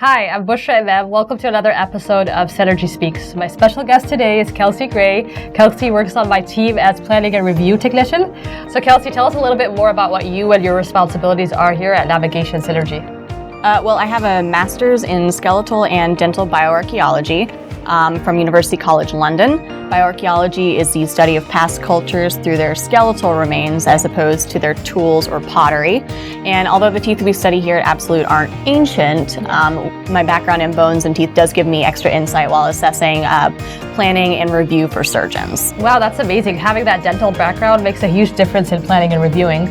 Hi, I'm Bushra Imam. Welcome to another episode of Synergy Speaks. My special guest today is Kelsey Gray. Kelsey works on my team as planning and review technician. So Kelsey, tell us a little bit more about what you and your responsibilities are here at Navigation Synergy. Well, I have a master's in skeletal and dental bioarchaeology from University College London. Bioarchaeology is the study of past cultures through their skeletal remains as opposed to their tools or pottery. And although the teeth we study here at Absolute aren't ancient, my background in bones and teeth does give me extra insight while assessing planning and review for surgeons. Wow, that's amazing. Having that dental background makes a huge difference in planning and reviewing.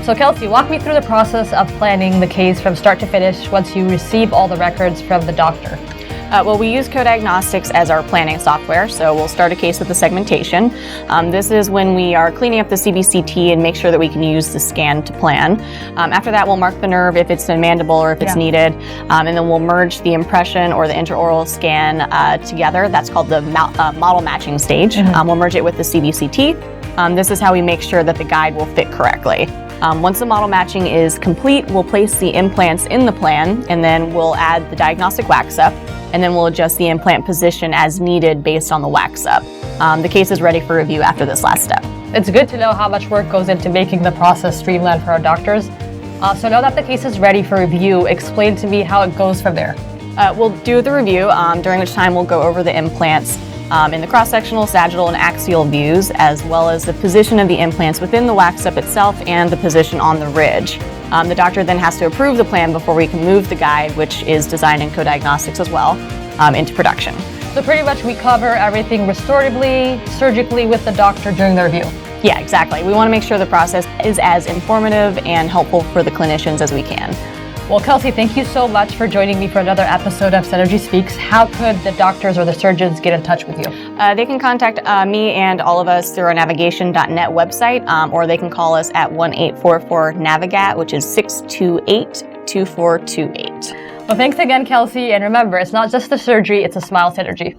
So Kelsey, walk me through the process of planning the case from start to finish once you receive all the records from the doctor. Well, we use Co-Diagnostics as our planning software, so we'll start a case with the segmentation. This is when we are cleaning up the CBCT and make sure that we can use the scan to plan. After that, we'll mark the nerve if it's a mandible or if it's needed, and then we'll merge the impression or the intraoral scan together. That's called the model matching stage. We'll merge it with the CBCT. This is how we make sure that the guide will fit correctly. Once the model matching is complete, we'll place the implants in the plan, and then we'll add the diagnostic wax up, and then we'll adjust the implant position as needed based on the wax up. The case is ready for review after this last step. It's good to know how much work goes into making the process streamlined for our doctors. So now that the case is ready for review, explain to me how it goes from there. We'll do the review, during which time we'll go over the implants in the cross-sectional, sagittal, and axial views, as well as the position of the implants within the wax-up itself and the position on the ridge. The doctor then has to approve the plan before we can move the guide, which is designed in Co-Diagnostics as well, into production. So pretty much we cover everything restoratively, surgically with the doctor during the review. Yeah, exactly. We want to make sure the process is as informative and helpful for the clinicians as we can. Well, Kelsey, thank you so much for joining me for another episode of Synergy Speaks. How could the doctors or the surgeons get in touch with you? They can contact me and all of us through our navigation.net website, or they can call us at 1-844-NAVIGAT, which is 628-2428. Well, thanks again, Kelsey. And remember, it's not just the surgery, it's a smile synergy.